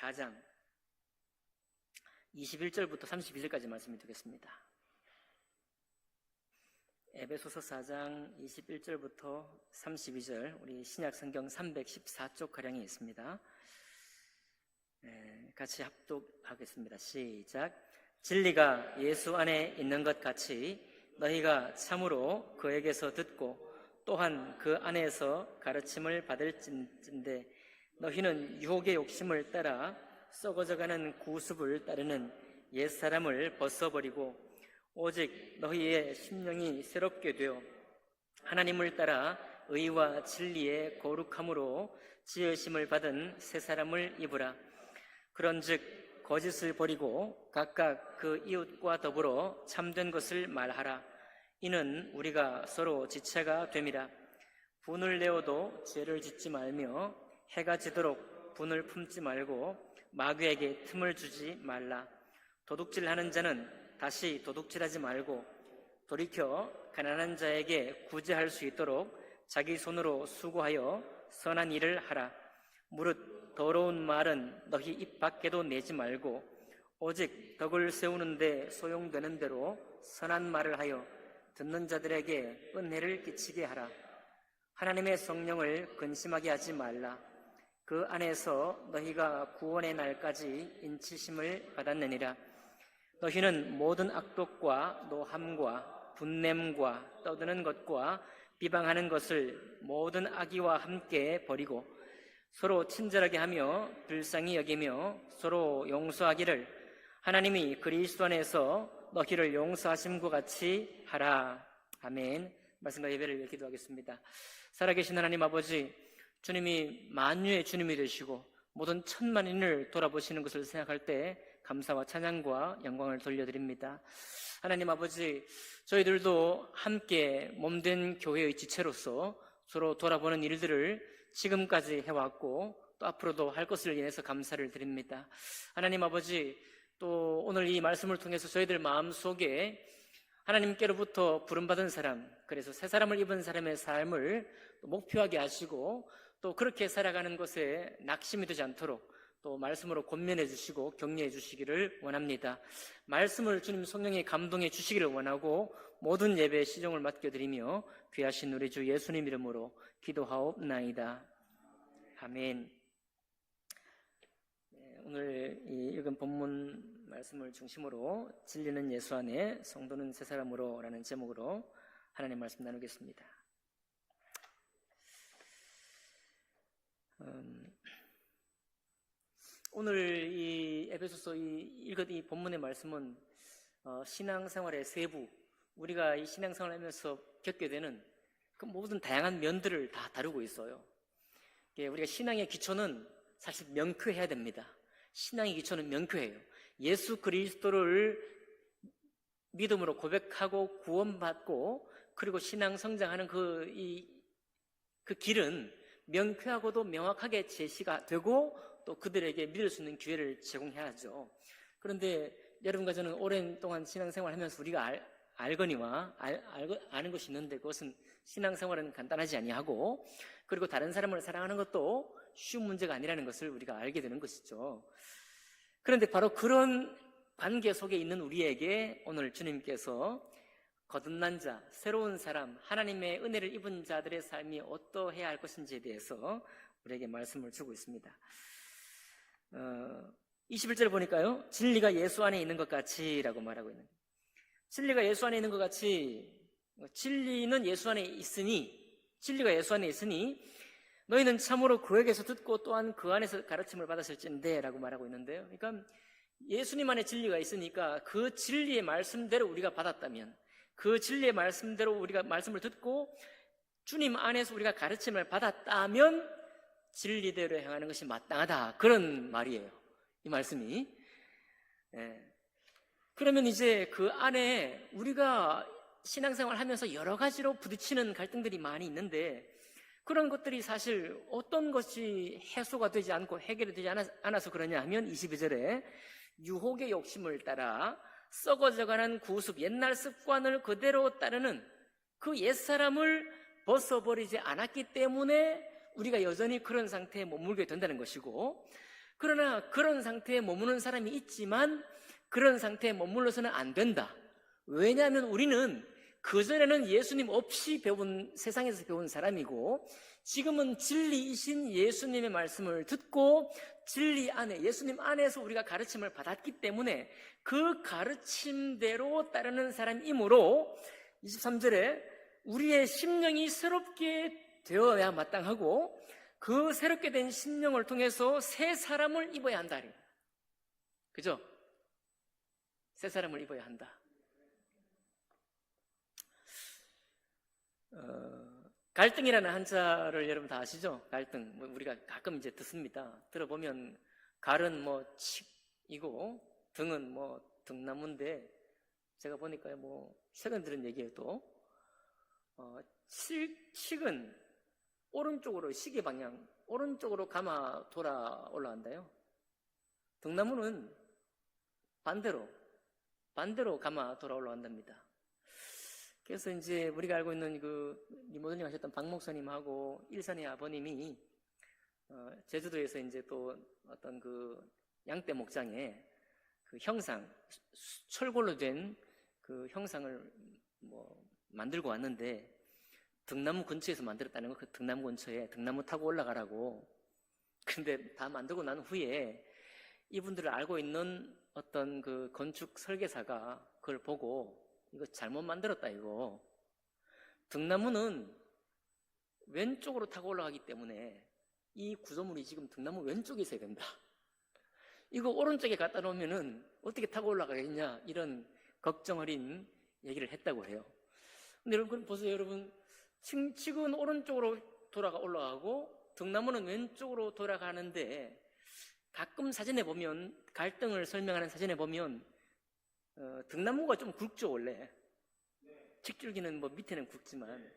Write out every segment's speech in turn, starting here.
4장 21절부터 32절까지 말씀을 드리겠습니다. 에베소서 4장 21절부터 32절, 우리 신약성경 314쪽 가량에 있습니다. 같이 합독하겠습니다. 시작. 진리가 예수 안에 있는 것 같이 너희가 참으로 그에게서 듣고 또한 그 안에서 가르침을 받을진대 너희는 유혹의 욕심을 따라 썩어져가는 구습을 따르는 옛사람을 벗어버리고 오직 너희의 심령이 새롭게 되어 하나님을 따라 의와 진리의 거룩함으로 지으심을 받은 새 사람을 입으라. 그런즉 거짓을 버리고 각각 그 이웃과 더불어 참된 것을 말하라. 이는 우리가 서로 지체가 됨이라. 분을 내어도 죄를 짓지 말며 해가 지도록 분을 품지 말고 마귀에게 틈을 주지 말라. 도둑질하는 자는 다시 도둑질하지 말고 돌이켜 가난한 자에게 구제할 수 있도록 자기 손으로 수고하여 선한 일을 하라. 무릇 더러운 말은 너희 입 밖에도 내지 말고 오직 덕을 세우는데 소용되는 대로 선한 말을 하여 듣는 자들에게 은혜를 끼치게 하라. 하나님의 성령을 근심하게 하지 말라. 그 안에서 너희가 구원의 날까지 인치심을 받았느니라. 너희는 모든 악독과 노함과 분냄과 떠드는 것과 비방하는 것을 모든 악의와 함께 버리고 서로 친절하게 하며 불쌍히 여기며 서로 용서하기를 하나님이 그리스도 안에서 너희를 용서하심과 같이 하라. 아멘. 말씀과 예배를 위해 기도하겠습니다. 살아계신 하나님 아버지, 주님이 만유의 주님이 되시고 모든 천만인을 돌아보시는 것을 생각할 때 감사와 찬양과 영광을 돌려드립니다. 하나님 아버지, 저희들도 함께 몸된 교회의 지체로서 서로 돌아보는 일들을 지금까지 해왔고 또 앞으로도 할 것을 인해서 감사를 드립니다. 하나님 아버지, 또 오늘 이 말씀을 통해서 저희들 마음속에 하나님께로부터 부름받은 사람, 그래서 새 사람을 입은 사람의 삶을 목표하게 하시고 또 그렇게 살아가는 것에 낙심이 되지 않도록 또 말씀으로 권면해 주시고 격려해 주시기를 원합니다. 말씀을 주님 성령의 감동해 주시기를 원하고 모든 예배에 시종을 맡겨드리며 귀하신 우리 주 예수님 이름으로 기도하옵나이다. 아멘. 오늘 이 읽은 본문 말씀을 중심으로 진리는 예수 안에 성도는 새 사람으로 라는 제목으로 하나님 말씀 나누겠습니다. 오늘 이 에베소서 읽은 이 본문의 말씀은 신앙생활의 세부, 우리가 이 신앙생활을 하면서 겪게 되는 그 모든 다양한 면들을 다 다루고 있어요. 우리가 신앙의 기초는 사실 명쾌해야 됩니다. 신앙의 기초는 명쾌해요. 예수 그리스도를 믿음으로 고백하고 구원받고 그리고 신앙 성장하는 그 길은 명쾌하고도 명확하게 제시가 되고 또 그들에게 믿을 수 있는 기회를 제공해야죠. 그런데 여러분과 저는 오랜 동안 신앙생활을 하면서 우리가 알거니와 아는 것이 있는데 그것은 신앙생활은 간단하지 아니하고 그리고 다른 사람을 사랑하는 것도 쉬운 문제가 아니라는 것을 우리가 알게 되는 것이죠. 그런데 바로 그런 관계 속에 있는 우리에게 오늘 주님께서 거듭난 자, 새로운 사람, 하나님의 은혜를 입은 자들의 삶이 어떠해야 할 것인지에 대해서 우리에게 말씀을 주고 있습니다. 21절을 보니까요, 진리가 예수 안에 있는 것 같이 라고 말하고 있는 거예요. 진리가 예수 안에 있는 것 같이, 진리는 예수 안에 있으니, 진리가 예수 안에 있으니 너희는 참으로 그에게서 듣고 또한 그 안에서 가르침을 받았을진데 라고 말하고 있는데요. 그러니까 예수님 안에 진리가 있으니까 그 진리의 말씀대로 우리가 받았다면, 그 진리의 말씀대로 우리가 말씀을 듣고 주님 안에서 우리가 가르침을 받았다면 진리대로 행하는 것이 마땅하다, 그런 말이에요, 이 말씀이. 그러면 이제 그 안에 우리가 신앙생활 하면서 여러 가지로 부딪히는 갈등들이 많이 있는데 그런 것들이 사실 어떤 것이 해소가 되지 않고 해결이 되지 않아서 그러냐 하면 22절에 유혹의 욕심을 따라 썩어져가는 구습, 옛날 습관을 그대로 따르는 그 옛사람을 벗어버리지 않았기 때문에 우리가 여전히 그런 상태에 머물게 된다는 것이고, 그러나 그런 상태에 머무는 사람이 있지만 그런 상태에 머물러서는 안 된다. 왜냐하면 우리는 그전에는 예수님 없이 배운, 세상에서 배운 사람이고 지금은 진리이신 예수님의 말씀을 듣고 진리 안에, 예수님 안에서 우리가 가르침을 받았기 때문에 그 가르침대로 따르는 사람이므로 23절에 우리의 심령이 새롭게 되어야 마땅하고 그 새롭게 된 심령을 통해서 새 사람을 입어야 한다. 그죠? 새 사람을 입어야 한다. 갈등이라는 한자를 여러분 다 아시죠? 갈등. 우리가 가끔 이제 듣습니다. 들어보면 갈은 뭐 칡이고 등은 뭐 등나무인데 제가 보니까 뭐 최근 들은 얘기예요 또. 칡은 오른쪽으로 시계 방향, 오른쪽으로 감아 돌아 올라간다요. 등나무는 반대로 감아 돌아 올라간답니다. 그래서 이제 우리가 알고 있는 그 리모델링 하셨던 박 목사님하고 일산의 아버님이 제주도에서 이제 또 어떤 그 양떼 목장에 그 형상, 철골로 된 그 형상을 뭐 만들고 왔는데 등나무 근처에서 만들었다는 거, 그 등나무 근처에 등나무 타고 올라가라고. 근데 다 만들고 난 후에 이분들을 알고 있는 어떤 그 건축 설계사가 그걸 보고 이거 잘못 만들었다 이거. 등나무는 왼쪽으로 타고 올라가기 때문에 이 구조물이 지금 등나무 왼쪽에 있어야 된다. 이거 오른쪽에 갖다 놓으면은 어떻게 타고 올라가겠냐 이런 걱정 어린 얘기를 했다고 해요. 근데 여러분 보세요. 여러분 칡은 오른쪽으로 올라가고 등나무는 왼쪽으로 돌아가는데 가끔 사진에 보면 갈등을 설명하는 사진에 보면 등나무가 좀 굵죠 원래. 칡줄기는 뭐 밑에는 굵지만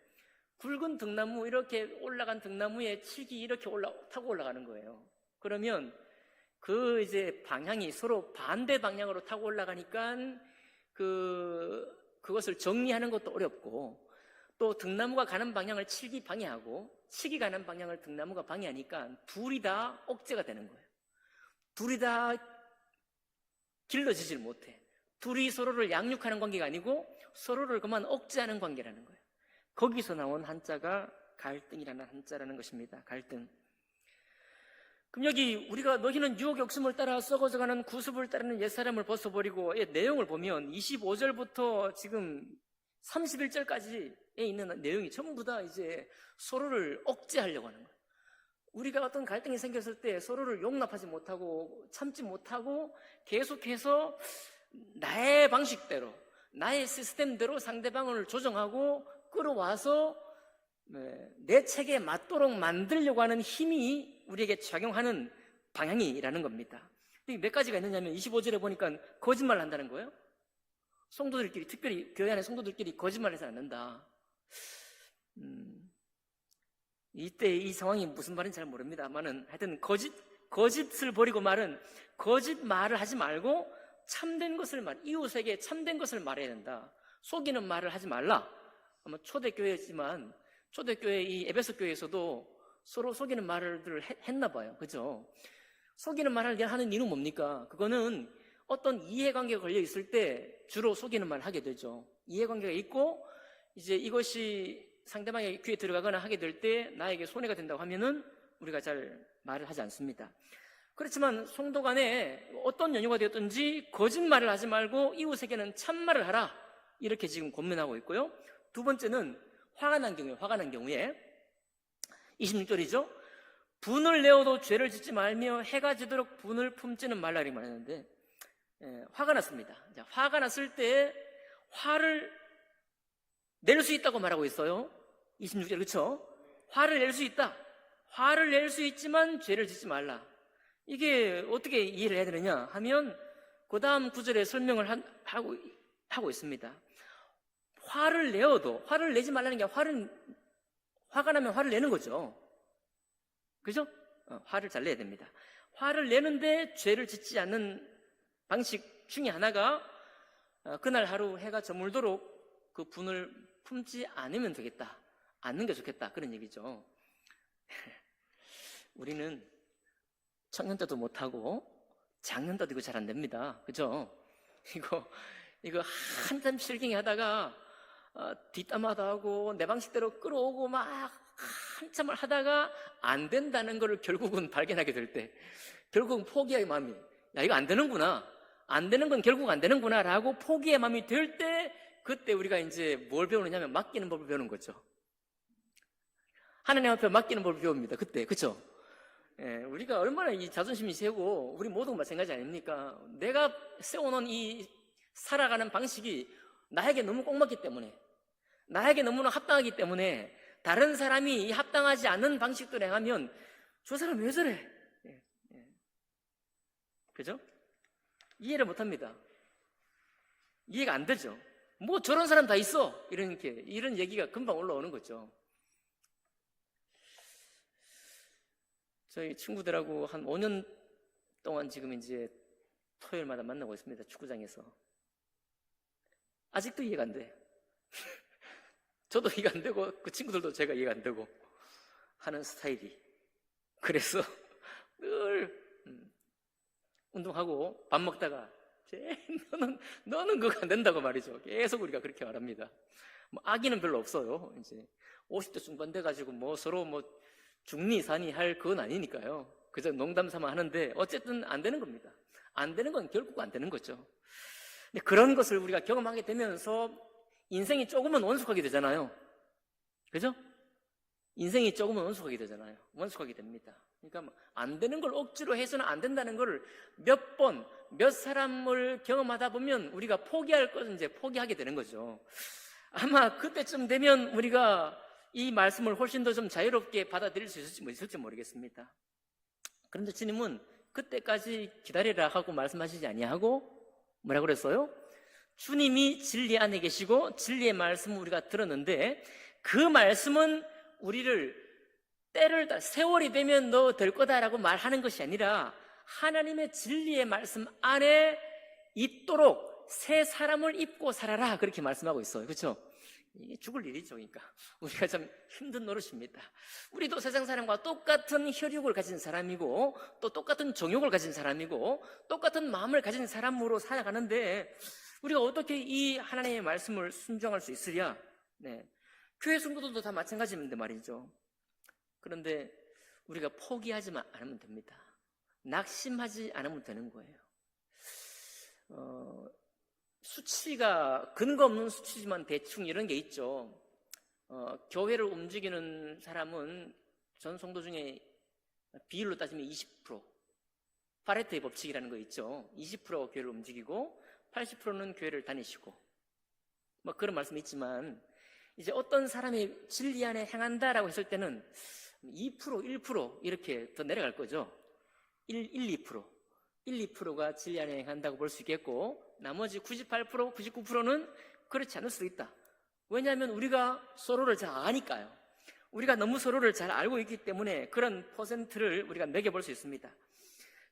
굵은 등나무 이렇게 올라간 등나무에 칡이 이렇게 타고 올라가는 거예요. 그러면 그 이제 방향이 서로 반대 방향으로 타고 올라가니까 그것을 정리하는 것도 어렵고 또 등나무가 가는 방향을 칡이 방해하고 칡이 가는 방향을 등나무가 방해하니까 둘이 다 억제가 되는 거예요. 둘이 다 길러지질 못해. 둘이 서로를 양육하는 관계가 아니고 서로를 그만 억제하는 관계라는 거예요. 거기서 나온 한자가 갈등이라는 한자라는 것입니다. 갈등. 그럼 여기 우리가 너희는 유혹의 욕심을 따라 썩어져가는 구습을 따르는 옛사람을 벗어버리고 내용을 보면 25절부터 지금 31절까지에 있는 내용이 전부 다 이제 서로를 억제하려고 하는 거예요. 우리가 어떤 갈등이 생겼을 때 서로를 용납하지 못하고 참지 못하고 계속해서 나의 방식대로 나의 시스템대로 상대방을 조정하고 끌어와서 내 책에 맞도록 만들려고 하는 힘이 우리에게 작용하는 방향이라는 겁니다. 몇 가지가 있느냐면 25절에 보니까 거짓말을 한다는 거예요. 성도들끼리, 특별히 교회 안에 성도들끼리 거짓말을 해서 안 된다. 이때 이 상황이 무슨 말인지 잘 모릅니다만은 하여튼 거짓을 버리고 말은 거짓말을 하지 말고 참된 것을 이웃에게 참된 것을 말해야 된다. 속이는 말을 하지 말라. 아마 초대교회지만 초대교회 이 에베소 교회에서도 서로 속이는 말을 했나 봐요. 그죠? 속이는 말을 하는 이유는 뭡니까? 그거는 어떤 이해관계가 걸려 있을 때 주로 속이는 말을 하게 되죠. 이해관계가 있고 이제 이것이 상대방의 귀에 들어가거나 하게 될 때 나에게 손해가 된다고 하면은 우리가 잘 말을 하지 않습니다. 그렇지만 성도 간에 어떤 연유가 되었든지 거짓말을 하지 말고 이웃에게는 참말을 하라. 이렇게 지금 권면하고 있고요. 두 번째는 화가 난 경우에 26절이죠. 분을 내어도 죄를 짓지 말며 해가 지도록 분을 품지는 말라 이렇게 말했는데 화가 났습니다. 자, 화가 났을 때 화를 낼 수 있다고 말하고 있어요. 26절 그렇죠? 화를 낼 수 있다. 화를 낼 수 있지만 죄를 짓지 말라. 이게 어떻게 이해를 해야 되느냐 하면 그 다음 구절에 설명을 하고 있습니다. 화를 내어도 화를 내지 말라는 게 화가 나면 화를 내는 거죠. 그죠? 화를 잘 내야 됩니다. 화를 내는데 죄를 짓지 않는 방식 중에 하나가 그날 하루 해가 저물도록 그 분을 품지 않으면 되겠다. 않는 게 좋겠다. 그런 얘기죠. 우리는 청년 때도 못하고 작년 때도 이거 잘 안 됩니다. 그죠? 이거 한참 실갱이 하다가 뒷담화도 하고 내 방식대로 끌어오고 막 한참을 하다가 안 된다는 걸 결국은 발견하게 될 때, 결국은 포기의 마음이, 야, 이거 안 되는구나, 안 되는 건 결국 안 되는구나 라고 포기의 마음이 들 때, 그때 우리가 이제 뭘 배우느냐면 맡기는 법을 배우는 거죠. 하나님 앞에 맡기는 법을 배웁니다. 그때. 그쵸? 예, 우리가 얼마나 이 자존심이 세고, 우리 모두가 마찬가지 아닙니까? 내가 세워놓은 이 살아가는 방식이 나에게 너무 꼭 맞기 때문에, 나에게 너무나 합당하기 때문에, 다른 사람이 합당하지 않는 방식대로 행하면 저 사람 왜 저래? 그죠? 이해를 못합니다. 이해가 안 되죠. 뭐 저런 사람 다 있어, 이런 얘기가 금방 올라오는 거죠. 저희 친구들하고 한 5년 동안 지금 이제 토요일마다 만나고 있습니다. 축구장에서. 아직도 이해가 안 돼. 저도 이해가 안 되고 그 친구들도 제가 이해가 안 되고 하는 스타일이. 그래서 늘 운동하고 밥 먹다가 너는 그거 안 된다고 말이죠. 계속 우리가 그렇게 말합니다. 뭐 악의는 별로 없어요. 이제 50대 중반 돼가지고 뭐 서로 뭐 중리 산이 할 그건 아니니까요. 그저 농담 삼아 하는데 어쨌든 안 되는 겁니다. 안 되는 건 결국 안 되는 거죠. 근데 그런 것을 우리가 경험하게 되면서 인생이 조금은 원숙하게 되잖아요. 그죠? 인생이 조금은 원숙하게 되잖아요. 원숙하게 됩니다. 그러니까 안 되는 걸 억지로 해서는 안 된다는 걸 몇 번, 몇 사람을 경험하다 보면 우리가 포기할 것은 이제 포기하게 되는 거죠. 아마 그때쯤 되면 우리가 이 말씀을 훨씬 더 좀 자유롭게 받아들일 수 있을지 모르겠습니다. 그런데 주님은 그때까지 기다리라 하고 말씀하시지 아니하고 뭐라고 그랬어요? 주님이 진리 안에 계시고 진리의 말씀을 우리가 들었는데 그 말씀은 우리를 세월이 되면 너 될 거다라고 말하는 것이 아니라 하나님의 진리의 말씀 안에 있도록 새 사람을 입고 살아라, 그렇게 말씀하고 있어요. 그렇죠? 이게 죽을 일이죠. 그러니까 우리가 좀 힘든 노릇입니다. 우리도 세상 사람과 똑같은 혈육을 가진 사람이고 또 똑같은 정욕을 가진 사람이고 똑같은 마음을 가진 사람으로 살아가는데 우리가 어떻게 이 하나님의 말씀을 순종할 수 있으랴? 네. 교회 성도들도 다 마찬가지인데 말이죠. 그런데 우리가 포기하지만 않으면 됩니다. 낙심하지 않으면 되는 거예요. 수치가 근거 없는 수치지만 대충 이런 게 있죠. 교회를 움직이는 사람은 전 성도 중에 비율로 따지면 20%, 파레토의 법칙이라는 거 있죠. 20%가 교회를 움직이고 80%는 교회를 다니시고 뭐 그런 말씀이 있지만 이제 어떤 사람이 진리 안에 행한다라고 했을 때는 2%, 1% 이렇게 더 내려갈 거죠. 2%. 2%가 진리 안에 행한다고 볼 수 있겠고 나머지 98%, 99%는 그렇지 않을 수도 있다. 왜냐하면 우리가 서로를 잘 아니까요. 우리가 너무 서로를 잘 알고 있기 때문에 그런 퍼센트를 우리가 매겨볼 수 있습니다.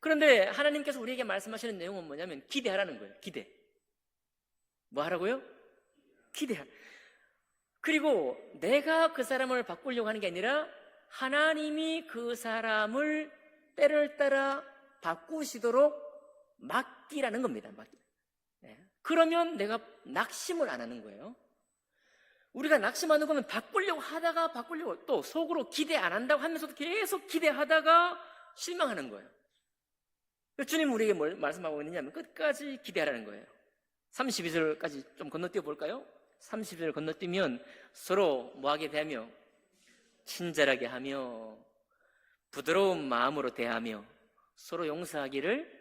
그런데 하나님께서 우리에게 말씀하시는 내용은 뭐냐면 기대하라는 거예요. 기대. 뭐 하라고요? 기대하라. 그리고 내가 그 사람을 바꾸려고 하는 게 아니라 하나님이 그 사람을 때를 따라 바꾸시도록 맡기라는 겁니다. 네. 그러면 내가 낙심을 안 하는 거예요. 우리가 낙심하는 거면 바꾸려고 하다가 바꾸려고 또 속으로 기대 안 한다고 하면서도 계속 기대하다가 실망하는 거예요. 주님 우리에게 뭘 말씀하고 있느냐면 끝까지 기대하라는 거예요. 32절까지 좀 건너뛰어 볼까요? 30절 건너뛰면 서로 뭐하게 대하며 친절하게 하며 부드러운 마음으로 대하며 서로 용서하기를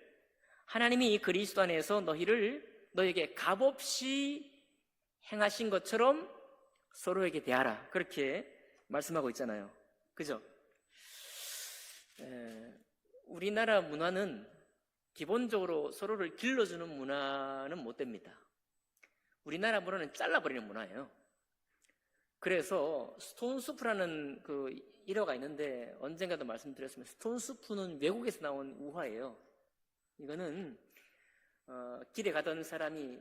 하나님이 그리스도 안에서 너에게 값없이 행하신 것처럼 서로에게 대하라, 그렇게 말씀하고 있잖아요. 그죠? 우리나라 문화는 기본적으로 서로를 길러주는 문화는 못 됩니다. 우리나라 문화는 잘라버리는 문화예요. 그래서 스톤수프라는 그 일화가 있는데 언젠가도 말씀드렸으면 스톤수프는 외국에서 나온 우화예요. 이거는 길에 가던 사람이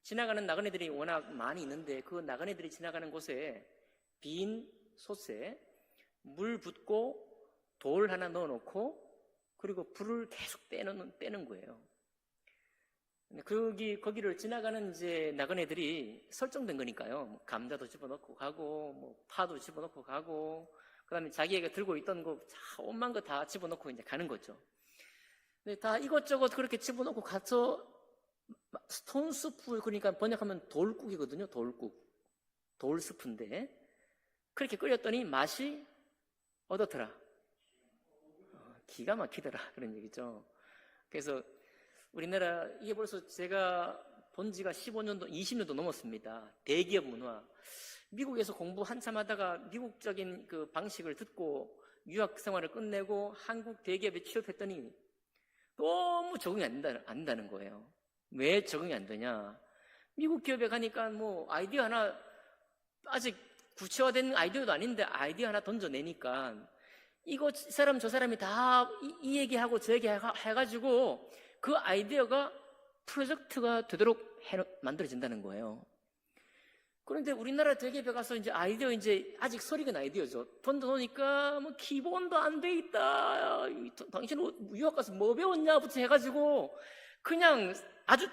지나가는 나그네들이 워낙 많이 있는데 그 나그네들이 지나가는 곳에 빈 솥에 물 붓고 돌 하나 넣어놓고 그리고 불을 계속 떼는 거예요. 근데 거기를 지나가는 이제 나그네들이 설정된 거니까요. 뭐 감자도 집어넣고 가고, 뭐 파도 집어넣고 가고, 그 다음에 자기가 들고 있던 거, 온만 거 다 집어넣고 이제 가는 거죠. 근데 다 이것저것 그렇게 집어넣고 가서 스톤스프, 그러니까 번역하면 돌국이거든요. 돌국. 돌스프인데. 그렇게 끓였더니 맛이 어떻더라? 기가 막히더라. 그런 얘기죠. 그래서 우리나라, 이게 벌써 제가 본 지가 15년도, 20년도 넘었습니다. 대기업 문화. 미국에서 공부 한참 하다가 미국적인 그 방식을 듣고 유학 생활을 끝내고 한국 대기업에 취업했더니 너무 적응이 안 된다는 거예요. 왜 적응이 안 되냐? 미국 기업에 가니까 뭐 아이디어 하나, 아직 구체화된 아이디어도 아닌데 아이디어 하나 던져내니까 이거 이 사람 저 사람이 다 이 얘기하고 저 얘기 해가지고 그 아이디어가 프로젝트가 되도록 만들어진다는 거예요. 그런데 우리나라 대기업에 가서 이제 아이디어, 이제 아직 설익은 아이디어죠. 던져놓으니까 뭐 기본도 안 돼 있다. 당신 유학 가서 뭐 배웠냐부터 해가지고 그냥 아주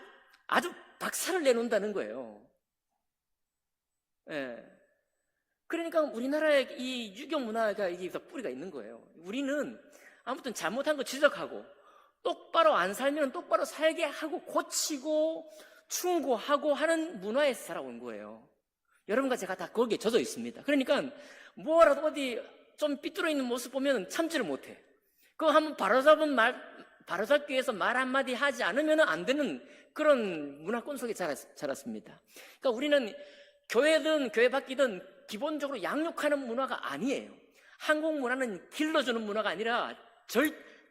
박살을 내놓는다는 거예요. 예. 그러니까 우리나라의 이 유교 문화가 이게 뿌리가 있는 거예요. 우리는 아무튼 잘못한 거 지적하고 똑바로 안 살면 똑바로 살게 하고 고치고 충고하고 하는 문화에서 살아온 거예요. 여러분과 제가 다 거기에 젖어 있습니다. 그러니까 뭐라도 어디 좀 삐뚤어 있는 모습 보면 참지를 못해. 그거 한번 바로잡기 위해서 말 한마디 하지 않으면 안 되는 그런 문화권 속에 자랐습니다. 그러니까 우리는 교회든 교회 밖이든 기본적으로 양육하는 문화가 아니에요. 한국 문화는 길러주는 문화가 아니라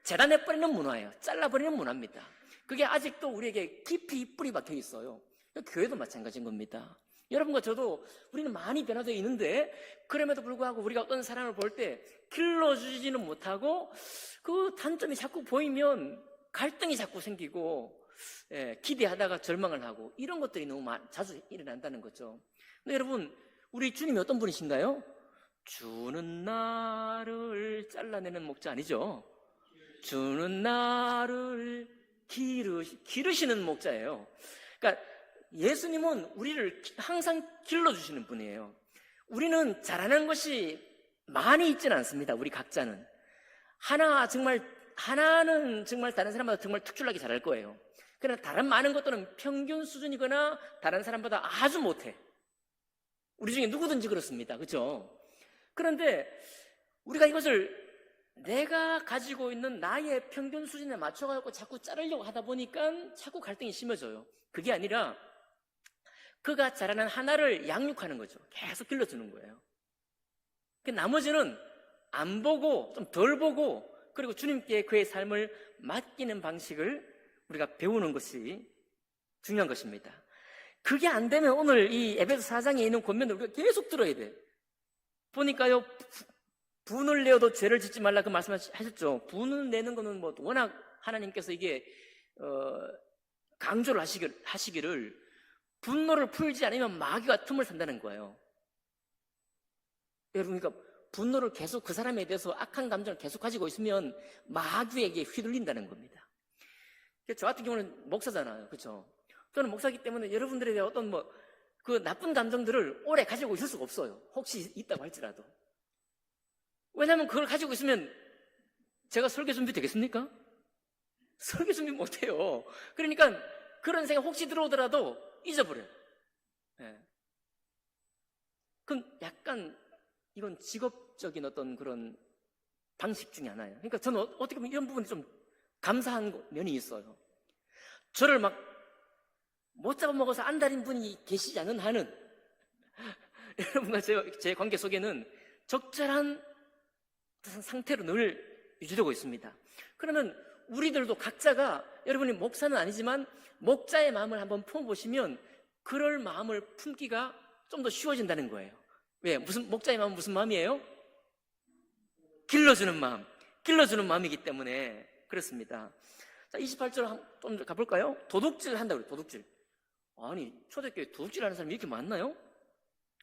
재단해버리는 문화예요. 잘라버리는 문화입니다. 그게 아직도 우리에게 깊이 뿌리 박혀 있어요. 교회도 마찬가지인 겁니다. 여러분과 저도 우리는 많이 변화되어 있는데 그럼에도 불구하고 우리가 어떤 사람을 볼 때 길러주지는 못하고 그 단점이 자꾸 보이면 갈등이 자꾸 생기고 기대하다가 절망을 하고 이런 것들이 너무 자주 일어난다는 거죠. 근데 여러분, 우리 주님이 어떤 분이신가요? 주는 나를 잘라내는 목자 아니죠? 주는 나를 기르시는 목자예요. 그러니까 예수님은 우리를 항상 길러주시는 분이에요. 우리는 잘하는 것이 많이 있지는 않습니다. 우리 각자는. 하나는 정말 다른 사람보다 정말 특출나게 잘할 거예요. 그러나 다른 많은 것들은 평균 수준이거나 다른 사람보다 아주 못해. 우리 중에 누구든지 그렇습니다. 그렇죠? 그런데 우리가 이것을 내가 가지고 있는 나의 평균 수준에 맞춰가지고 자꾸 자르려고 하다 보니까 자꾸 갈등이 심해져요. 그게 아니라 그가 자라는 하나를 양육하는 거죠. 계속 길러주는 거예요. 나머지는 안 보고 좀 덜 보고 그리고 주님께 그의 삶을 맡기는 방식을 우리가 배우는 것이 중요한 것입니다. 그게 안 되면 오늘 이 에베소 4장에 있는 권면을 우리가 계속 들어야 돼. 보니까요, 분을 내어도 죄를 짓지 말라 그 말씀하셨죠. 분을 내는 거는 뭐 워낙 하나님께서 이게 강조를 하시기를 분노를 풀지 않으면 마귀가 틈을 산다는 거예요. 여러분, 그러니까 분노를 계속 그 사람에 대해서 악한 감정을 계속 가지고 있으면 마귀에게 휘둘린다는 겁니다. 저 같은 경우는 목사잖아요. 그렇죠? 저는 목사이기 때문에 여러분들에 대한 어떤 그 나쁜 감정들을 오래 가지고 있을 수가 없어요. 혹시 있다고 할지라도. 왜냐하면 그걸 가지고 있으면 제가 설교 준비 되겠습니까? 설교 준비 못해요. 그러니까 그런 생각 혹시 들어오더라도 잊어버려요. 그럼 약간 이건 직업적인 어떤 그런 방식 중에 하나예요. 그러니까 저는 어떻게 보면 이런 부분이 좀 감사한 면이 있어요. 저를 막 못 잡아먹어서 안달인 분이 계시지 않은 한은 여러분과 제 관계 속에는 적절한 상태로 늘 유지되고 있습니다. 그러면 우리들도 각자가, 여러분이 목사는 아니지만 목자의 마음을 한번 품어보시면 그럴 마음을 품기가 좀 더 쉬워진다는 거예요. 왜? 목자의 마음은 무슨 마음이에요? 길러주는 마음이기 때문에 그렇습니다. 자, 28절 좀 가볼까요? 도둑질 한다고 그래요. 도둑질. 아니, 초대교회 도둑질 하는 사람이 이렇게 많나요?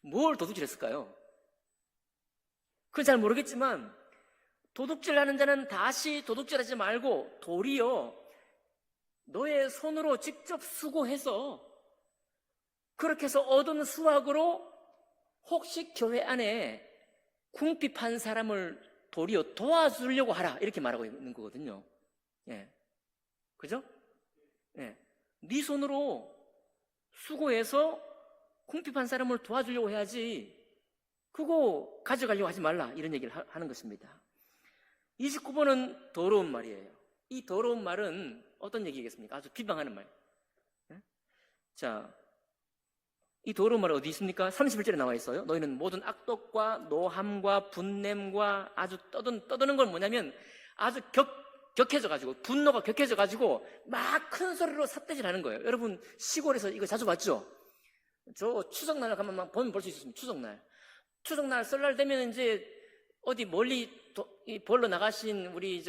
뭘 도둑질 했을까요? 그건 잘 모르겠지만 도둑질하는 자는 다시 도둑질하지 말고 도리어 너의 손으로 직접 수고해서 그렇게 해서 얻은 수확으로 혹시 교회 안에 궁핍한 사람을 도리어 도와주려고 하라, 이렇게 말하고 있는 거거든요. 예, 그죠? 예, 네 손으로 수고해서 궁핍한 사람을 도와주려고 해야지 그거 가져가려고 하지 말라, 이런 얘기를 하는 것입니다. 29번은 더러운 말이에요. 이 더러운 말은 어떤 얘기겠습니까? 아주 비방하는 말. 예? 자, 이 더러운 말은 어디 있습니까? 31절에 나와 있어요. 너희는 모든 악독과 노함과 분냄과 아주 떠드는 건 뭐냐면 아주 격해져가지고, 분노가 격해져가지고 막 큰 소리로 삿대질 하는 거예요. 여러분 시골에서 이거 자주 봤죠? 저 추석날 가면 막 보면 볼 수 있습니다. 추석날 설날 되면 이제 어디 멀리 벌러 나가신 우리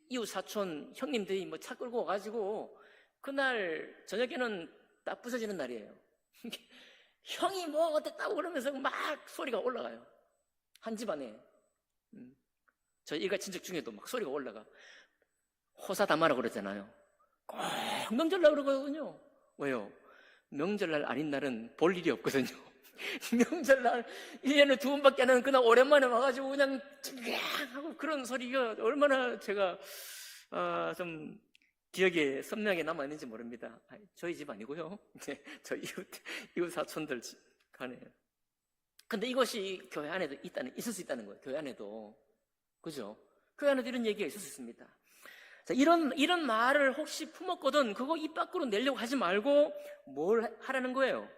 이웃 사촌 형님들이 뭐 차 끌고 와가지고 그날 저녁에는 딱 부서지는 날이에요. 형이 뭐 어땠다고 그러면서 막 소리가 올라가요. 한 집안에. 저 일가 친척 중에도 막 소리가 올라가. 호사다마라 그러잖아요. 꼭 명절날 그러거든요. 왜요? 명절날 아닌 날은 볼 일이 없거든요. 명절날 1년에 2번밖에 안 하는 그날 오랜만에 와가지고 그냥 하고 그런 소리가 얼마나 제가 좀 기억에 선명하게 남아있는지 모릅니다. 저희 집 아니고요. 저 이웃 사촌들 간에. 근데 이것이 교회 안에도 있을 수 있다는 거예요. 교회 안에도. 그죠? 교회 안에도 이런 얘기가 있을 수 있습니다. 자, 이런 말을 혹시 품었거든 그거 입 밖으로 내려고 하지 말고 뭘 하라는 거예요?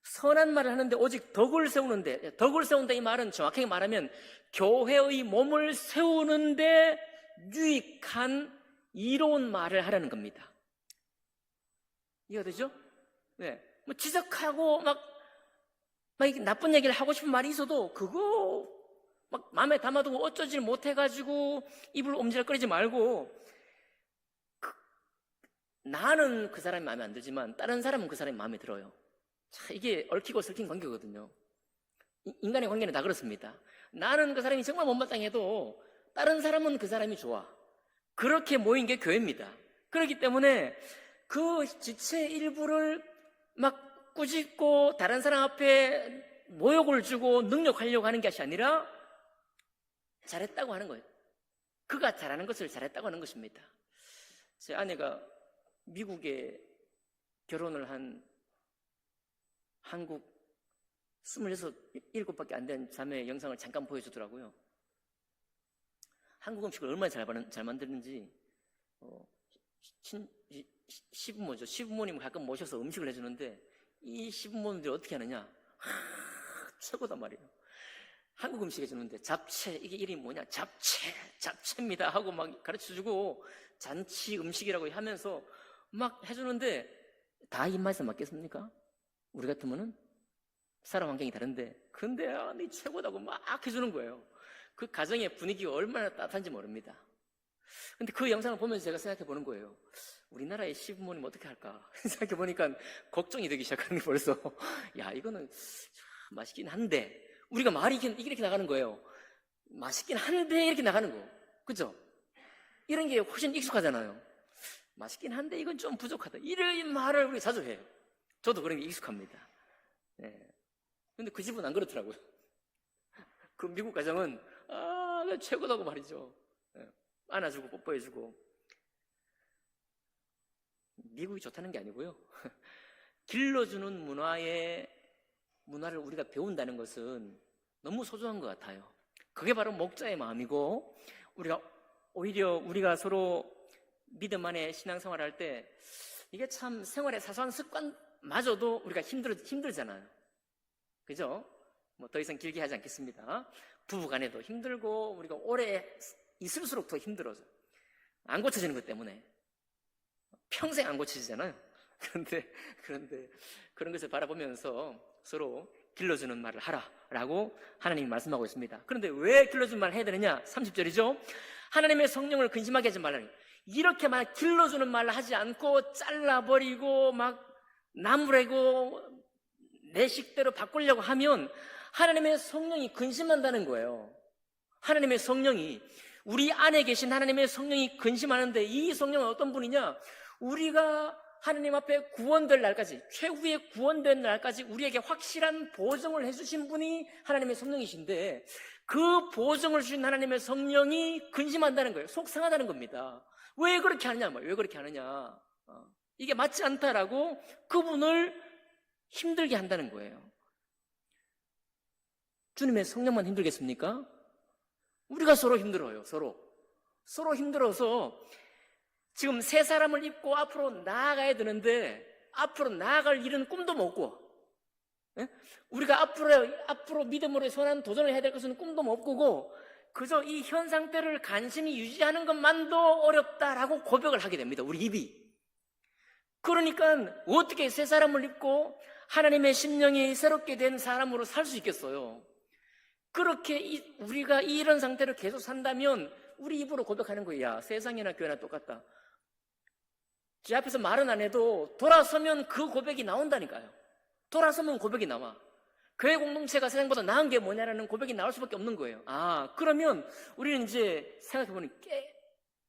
선한 말을 하는데 오직 덕을 세우는데, 덕을 세운다 이 말은 정확하게 말하면 교회의 몸을 세우는데 유익한 이로운 말을 하라는 겁니다. 이해가 되죠? 네. 뭐 지적하고 막 나쁜 얘기를 하고 싶은 말이 있어도 그거 막 마음에 담아두고 어쩌지 못해가지고 입을 옴지락거리지 말고, 나는 그 사람이 마음에 안 들지만 다른 사람은 그 사람이 마음에 들어요. 자, 이게 얽히고 설킨 관계거든요. 인간의 관계는 다 그렇습니다. 나는 그 사람이 정말 못마땅해도 다른 사람은 그 사람이 좋아. 그렇게 모인 게 교회입니다. 그렇기 때문에 그 지체 일부를 막 꾸짖고 다른 사람 앞에 모욕을 주고 능력하려고 하는 것이 아니라 잘했다고 하는 거예요. 그가 잘하는 것을 잘했다고 하는 것입니다. 제 아내가 미국에 결혼을 한 한국 26, 7밖에 안 된 자매의 영상을 잠깐 보여주더라고요. 한국 음식을 얼마나 잘 만드는지, 시부모죠. 시부모님 가끔 모셔서 음식을 해주는데, 이 시부모님들이 어떻게 하느냐? 최고단 말이에요. 한국 음식 해주는데, 잡채, 이게 이름이 뭐냐? 잡채입니다. 하고 막 가르쳐주고, 잔치 음식이라고 하면서 막 해주는데, 다 입맛에 맞겠습니까? 우리 같으면은 사람 환경이 다른데, 근데 네 최고다고 막 해주는 거예요. 그 가정의 분위기가 얼마나 따뜻한지 모릅니다. 근데 그 영상을 보면서 제가 생각해 보는 거예요. 우리나라의 시부모님 어떻게 할까 생각해 보니까 걱정이 되기 시작하는 게 벌써, 야, 이거는 맛있긴 한데, 우리가 말이 이렇게 나가는 거예요. 맛있긴 한데 이렇게 나가는 거, 그죠? 이런 게 훨씬 익숙하잖아요. 맛있긴 한데 이건 좀 부족하다, 이런 말을 우리가 자주 해요. 저도 그런 게 익숙합니다. 네. 근데 그 집은 안 그렇더라고요. 그 미국 가정은 최고다고 말이죠. 네. 안아주고 뽀뽀해주고. 미국이 좋다는 게 아니고요. 길러주는 문화를 우리가 배운다는 것은 너무 소중한 것 같아요. 그게 바로 목자의 마음이고, 오히려 우리가 서로 믿음 안에 신앙생활을 할 때 이게 참 생활의 사소한 습관마저도 우리가 힘들잖아요. 그죠? 뭐 더 이상 길게 하지 않겠습니다. 부부간에도 힘들고 우리가 오래 있을수록 더 힘들어져. 안 고쳐지는 것 때문에 평생 안 고쳐지잖아요. 그런데 그런 것을 바라보면서 서로 길러주는 말을 하라라고 하나님이 말씀하고 있습니다. 그런데 왜 길러주는 말을 해야 되느냐? 30절이죠. 하나님의 성령을 근심하게 하지 말라니. 이렇게 막 길러주는 말을 하지 않고 잘라버리고 막 나무래고 내 식대로 바꾸려고 하면 하나님의 성령이 근심한다는 거예요. 하나님의 성령이 우리 안에 계신 하나님의 성령이 근심하는데, 이 성령은 어떤 분이냐? 우리가 하나님 앞에 구원될 날까지, 최후의 구원된 날까지 우리에게 확실한 보증을 해주신 분이 하나님의 성령이신데, 그 보증을 주신 하나님의 성령이 근심한다는 거예요. 속상하다는 겁니다. 왜 그렇게 하느냐? 왜 그렇게 하느냐? 이게 맞지 않다라고 그분을 힘들게 한다는 거예요. 주님의 성령만 힘들겠습니까? 우리가 서로 힘들어요. 서로 힘들어서 지금 새 사람을 입고 앞으로 나아가야 되는데, 앞으로 나아갈 일은 꿈도 못 꿔. 예? 우리가 앞으로 믿음으로 선한 도전을 해야 될 것은 꿈도 못 꾸고, 그저 이 현 상태를 간신히 유지하는 것만도 어렵다라고 고백을 하게 됩니다. 우리 입이. 그러니까 어떻게 새 사람을 입고 하나님의 심령이 새롭게 된 사람으로 살 수 있겠어요? 그렇게 우리가 이런 상태로 계속 산다면 우리 입으로 고백하는 거예요. 야, 세상이나 교회나 똑같다. 제 앞에서 말은 안 해도 돌아서면 그 고백이 나온다니까요. 돌아서면 고백이 나와. 교회 공동체가 세상보다 나은 게 뭐냐라는 고백이 나올 수밖에 없는 거예요. 그러면 우리는 이제 생각해보니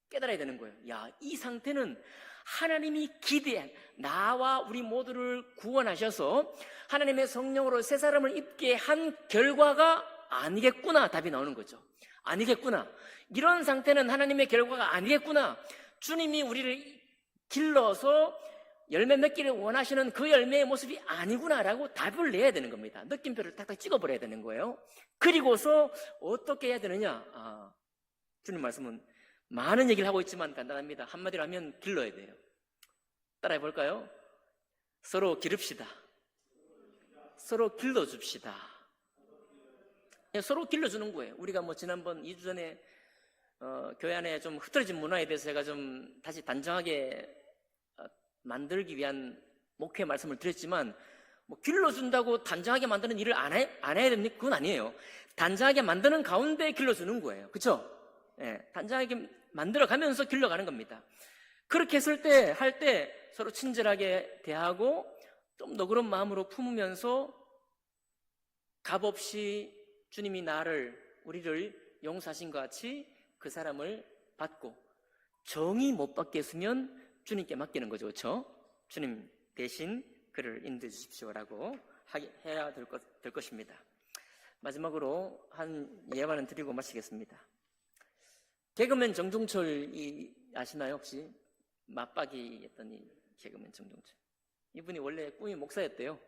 깨달아야 되는 거예요. 야, 이 상태는 하나님이 기대한, 나와 우리 모두를 구원하셔서 하나님의 성령으로 새 사람을 입게 한 결과가 아니겠구나. 답이 나오는 거죠. 아니겠구나. 이런 상태는 하나님의 결과가 아니겠구나. 주님이 우리를 길러서 열매 맺기를 원하시는 그 열매의 모습이 아니구나라고 답을 내야 되는 겁니다. 느낌표를 탁탁 찍어버려야 되는 거예요. 그리고서 어떻게 해야 되느냐? 주님 말씀은 많은 얘기를 하고 있지만 간단합니다. 한마디로 하면 길러야 돼요. 따라해 볼까요? 서로 기릅시다. 서로 길러줍시다. 서로 길러주는 거예요. 우리가 지난번 2주 전에 교회 안에 좀 흐트러진 문화에 대해서 제가 좀 다시 단정하게 만들기 위한 목회 말씀을 드렸지만, 길러준다고 단정하게 만드는 일을 안 해야 됩니까? 그건 아니에요. 단정하게 만드는 가운데 길러주는 거예요. 그렇죠? 단정하게 만들어가면서 길러가는 겁니다. 그렇게 할 때 서로 친절하게 대하고 좀 너그러운 마음으로 품으면서 값없이 주님이 우리를 용서하신 것 같이 그 사람을 받고, 정이 못 받게 했으면 주님께 맡기는 거죠. 그렇죠? 주님 대신 그를 인도해 주십시오라고 해야 될 것입니다. 마지막으로 한 예화는 드리고 마치겠습니다. 개그맨 정종철이 아시나요? 혹시? 맞박이였던 이 개그맨 정종철. 이분이 원래 꿈이 목사였대요.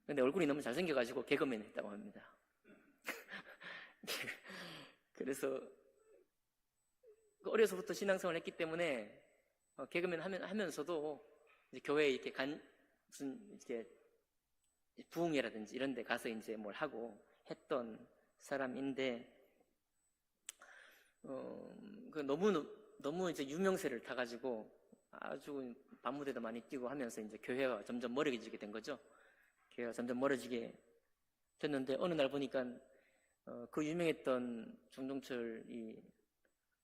근데 얼굴이 너무 잘생겨가지고 개그맨 했다고 합니다. 그래서 어려서부터 신앙생활을 했기 때문에 개그맨 하면서도 이제 교회에 이렇게 무슨 이렇게 부흥회라든지 이런 데 가서 이제 뭘 하고 했던 사람인데, 너무 이제 유명세를 타가지고 아주 밤무대도 많이 뛰고 하면서 이제 교회가 점점 멀어지게 된 거죠. 교회가 점점 멀어지게 됐는데, 어느 날 보니까 그 유명했던 정종철이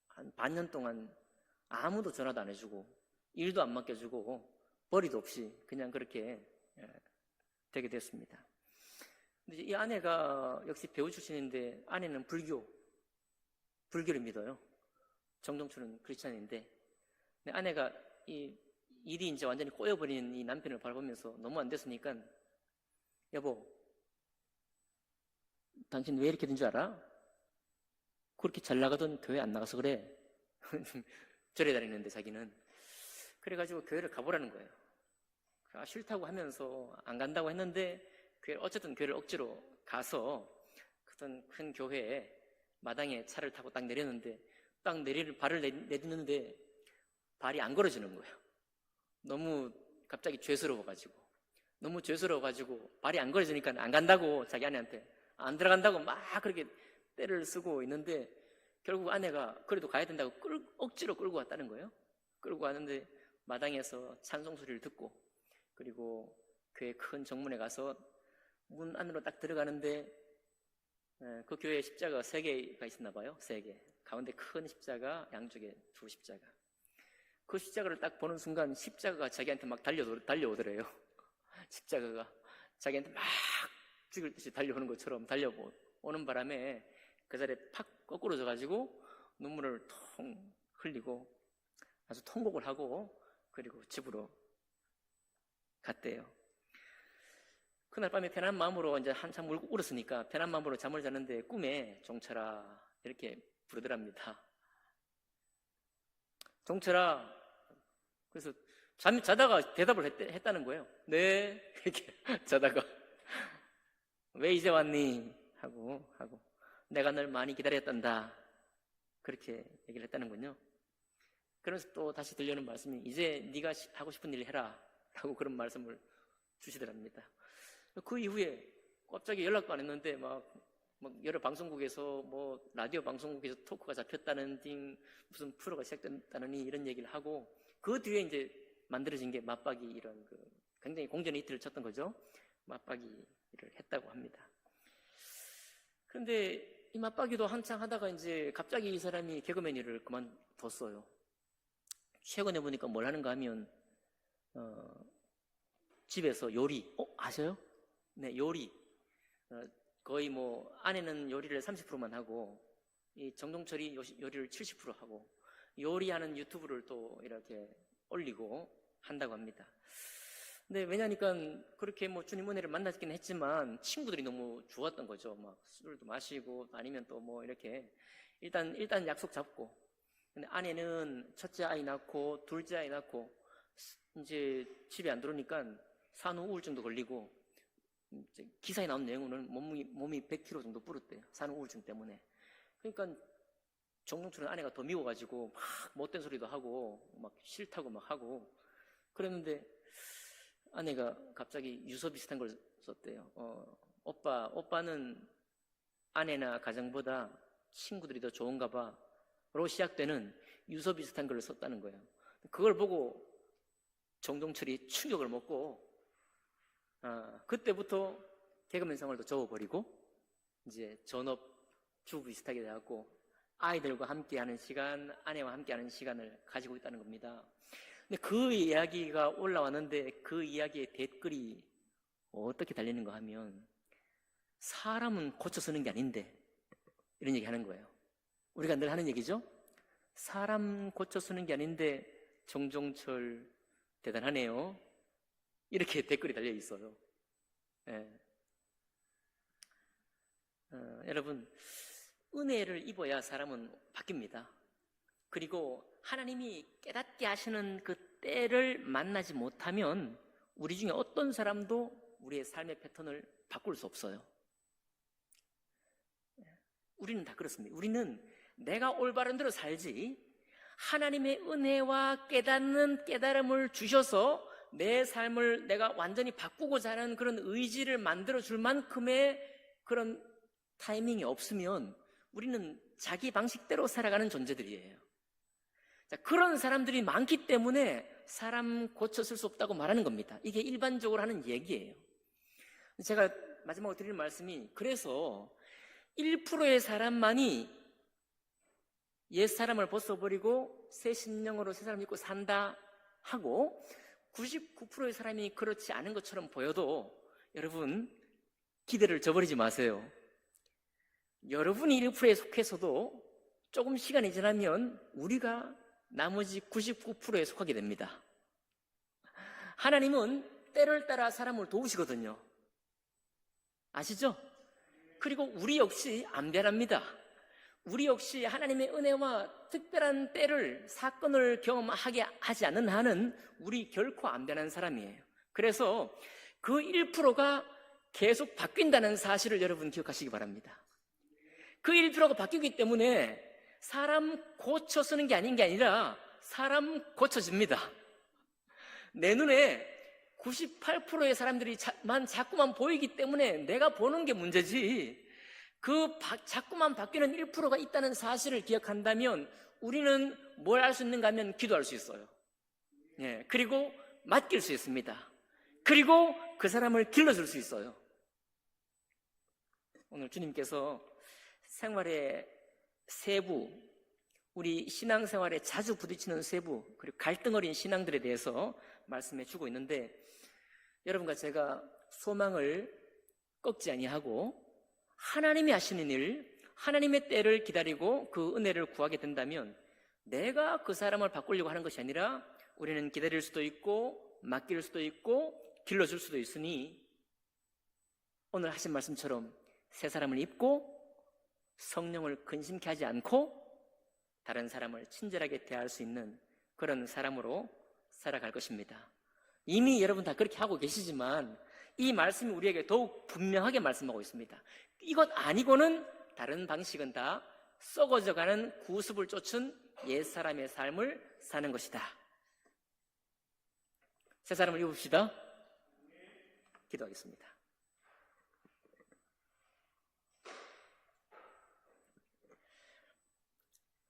한 반년 동안 아무도 전화도 안 해주고 일도 안 맡겨주고 벌이도 없이 그냥 그렇게 되게 됐습니다. 근데 이 아내가 역시 배우 출신인데, 아내는 불교를 믿어요. 정종철은 크리스찬인데, 아내가 이 일이 이제 완전히 꼬여버린 이 남편을 바라보면서 너무 안 됐으니까, 여보, 당신 왜 이렇게 된 줄 알아? 그렇게 잘 나가던 교회 안 나가서 그래. 절에 다니는데 자기는. 그래가지고 교회를 가보라는 거예요. 싫다고 하면서 안 간다고 했는데, 어쨌든 교회를 억지로 가서 어떤 큰 교회에 마당에 차를 타고 딱 내렸는데, 발을 내딛는데 발이 안 걸어지는 거예요. 너무 갑자기 죄스러워가지고 발이 안 걸어지니까 안 간다고 자기 아내한테 안 들어간다고 막 그렇게 때를 쓰고 있는데, 결국 아내가 그래도 가야 된다고 억지로 끌고 왔다는 거예요. 끌고 왔는데 마당에서 찬송 소리를 듣고, 그리고 교회 큰 정문에 가서 문 안으로 딱 들어가는데, 그 교회에 십자가가 3개가 있었나 봐요. 3개. 가운데 큰 십자가, 양쪽에 2 십자가. 그 십자가를 딱 보는 순간 십자가가 자기한테 막 달려오더래요. 십자가가 자기한테 막 죽일 듯이 달려오는 것처럼 달려오는 바람에 그 자리에 팍 거꾸로져 가지고 눈물을 통 흘리고 아주 통곡을 하고 그리고 집으로 갔대요. 그날 밤에 편한 마음으로 이제 한참 울었으니까 편한 마음으로 잠을 자는데 꿈에 종철아 이렇게 부르더랍니다. 종철아. 그래서 자다가 대답을 했다는 거예요. 네. 이렇게 자다가 왜 이제 왔니? 하고 내가 널 많이 기다렸단다. 그렇게 얘기를 했다는군요. 그래서 또 다시 들려오는 말씀이 이제 네가 하고 싶은 일 해라 라고 그런 말씀을 주시더랍니다. 그 이후에 갑자기 연락도 안 했는데 막 여러 방송국에서 뭐 라디오 방송국에서 토크가 잡혔다는 등 무슨 프로가 시작됐다느니 이런 얘기를 하고 그 뒤에 이제 만들어진 게 맞박이 이런 굉장히 공전의 히트를 쳤던 거죠. 맞박이를 했다고 합니다. 그런데 이 맞박이도 한창 하다가 이제 갑자기 이 사람이 개그맨 일을 그만뒀어요. 최근에 보니까 뭘 하는가 하면 집에서 요리 아세요? 네, 요리. 거의 뭐 아내는 요리를 30%만 하고 이 정종철이 요리를 70% 하고 요리하는 유튜브를 또 이렇게 올리고 한다고 합니다. 근데 왜냐니까 그렇게 뭐 주님 은혜를 만났긴 했지만 친구들이 너무 좋았던 거죠. 막 술도 마시고 아니면 또 뭐 이렇게 일단 약속 잡고. 근데 아내는 첫째 아이 낳고 둘째 아이 낳고 이제 집에 안 들어오니까 산후 우울증도 걸리고 기사에 나온 내용은 몸이 100kg 정도 불었대요. 산후 우울증 때문에. 그러니까 정종철은 아내가 더 미워가지고 막 못된 소리도 하고 막 싫다고 막 하고 그랬는데 아내가 갑자기 유서 비슷한 걸 썼대요. 오빠는 아내나 가정보다 친구들이 더 좋은가 봐로 시작되는 유서 비슷한 걸 썼다는 거예요. 그걸 보고 정종철이 충격을 먹고 그때부터 개그맨 생활도 접어버리고 이제 전업 주부 비슷하게 돼갖고 아이들과 함께하는 시간, 아내와 함께하는 시간을 가지고 있다는 겁니다. 근데 그 이야기가 올라왔는데 그 이야기의 댓글이 어떻게 달리는가 하면 사람은 고쳐 쓰는 게 아닌데 이런 얘기 하는 거예요. 우리가 늘 하는 얘기죠. 사람 고쳐 쓰는 게 아닌데 정종철 대단하네요. 이렇게 댓글이 달려 있어요. 예. 여러분 은혜를 입어야 사람은 바뀝니다. 그리고 하나님이 깨닫게 하시는 그 때를 만나지 못하면 우리 중에 어떤 사람도 우리의 삶의 패턴을 바꿀 수 없어요. 우리는 다 그렇습니다. 우리는 내가 올바른 대로 살지 하나님의 은혜와 깨닫는 깨달음을 주셔서 내 삶을 내가 완전히 바꾸고자 하는 그런 의지를 만들어줄 만큼의 그런 타이밍이 없으면 우리는 자기 방식대로 살아가는 존재들이에요. 자, 그런 사람들이 많기 때문에 사람 고쳐 쓸 수 없다고 말하는 겁니다. 이게 일반적으로 하는 얘기예요. 제가 마지막으로 드릴 말씀이 그래서 1%의 사람만이 옛사람을 벗어버리고 새 심령으로 새 사람 믿고 산다 하고 99%의 사람이 그렇지 않은 것처럼 보여도 여러분 기대를 저버리지 마세요. 여러분이 1%에 속해서도 조금 시간이 지나면 우리가 나머지 99%에 속하게 됩니다. 하나님은 때를 따라 사람을 도우시거든요. 아시죠? 그리고 우리 역시 안 변합니다. 우리 역시 하나님의 은혜와 특별한 때를 사건을 경험하게 하지 않는 한은 우리 결코 안 변한 사람이에요. 그래서 그 1%가 계속 바뀐다는 사실을 여러분 기억하시기 바랍니다. 그 1%가 바뀌기 때문에 사람 고쳐 쓰는 게 아닌 게 아니라 사람 고쳐집니다. 내 눈에 98%의 사람들이 자꾸만 보이기 때문에 내가 보는 게 문제지 자꾸만 바뀌는 1%가 있다는 사실을 기억한다면 우리는 뭘 할 수 있는가 하면 기도할 수 있어요. 예, 그리고 맡길 수 있습니다. 그리고 그 사람을 길러줄 수 있어요. 오늘 주님께서 생활의 세부, 우리 신앙생활에 자주 부딪히는 세부, 그리고 갈등 어린 신앙들에 대해서 말씀해 주고 있는데 여러분과 제가 소망을 꺾지 아니하고 하나님이 하시는 일, 하나님의 때를 기다리고 그 은혜를 구하게 된다면 내가 그 사람을 바꾸려고 하는 것이 아니라 우리는 기다릴 수도 있고 맡길 수도 있고 길러줄 수도 있으니 오늘 하신 말씀처럼 새 사람을 입고 성령을 근심케 하지 않고 다른 사람을 친절하게 대할 수 있는 그런 사람으로 살아갈 것입니다. 이미 여러분 다 그렇게 하고 계시지만 이 말씀이 우리에게 더욱 분명하게 말씀하고 있습니다. 이것 아니고는 다른 방식은 다 썩어져가는 구습을 쫓은 옛사람의 삶을 사는 것이다. 새 사람을 입읍시다. 기도하겠습니다.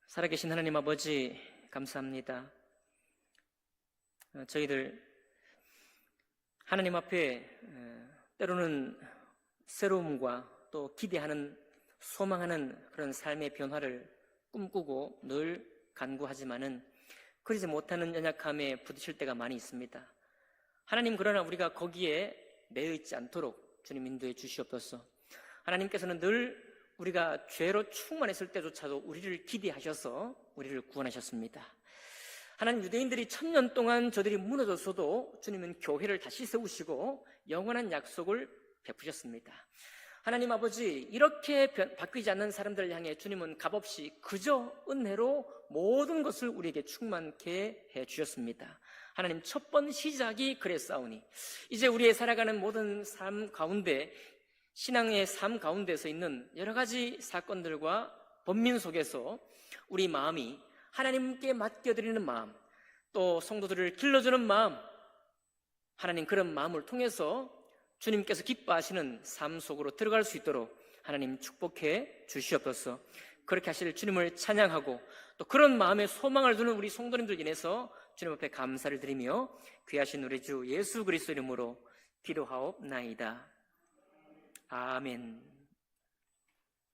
살아계신 하나님 아버지 감사합니다. 저희들 하나님 앞에 때로는 새로움과 또 기대하는 소망하는 그런 삶의 변화를 꿈꾸고 늘 간구하지만은 그러지 못하는 연약함에 부딪힐 때가 많이 있습니다. 하나님, 그러나 우리가 거기에 매여 있지 않도록 주님 인도해 주시옵소서. 하나님께서는 늘 우리가 죄로 충만했을 때조차도 우리를 기대하셔서 우리를 구원하셨습니다. 하나님, 유대인들이 1000년 동안 저들이 무너졌어도 주님은 교회를 다시 세우시고 영원한 약속을 베푸셨습니다. 하나님 아버지, 이렇게 바뀌지 않는 사람들을 향해 주님은 값없이 그저 은혜로 모든 것을 우리에게 충만케 해주셨습니다. 하나님, 첫 번 시작이 그랬사오니 이제 우리의 살아가는 모든 삶 가운데, 신앙의 삶 가운데서 있는 여러 가지 사건들과 번민 속에서 우리 마음이 하나님께 맡겨드리는 마음, 또 성도들을 길러주는 마음, 하나님 그런 마음을 통해서 주님께서 기뻐하시는 삶 속으로 들어갈 수 있도록 하나님 축복해 주시옵소서. 그렇게 하실 주님을 찬양하고 또 그런 마음에 소망을 두는 우리 성도님들 인해서 주님 앞에 감사를 드리며 귀하신 우리 주 예수 그리스도 이름으로 기도하옵나이다. 아멘.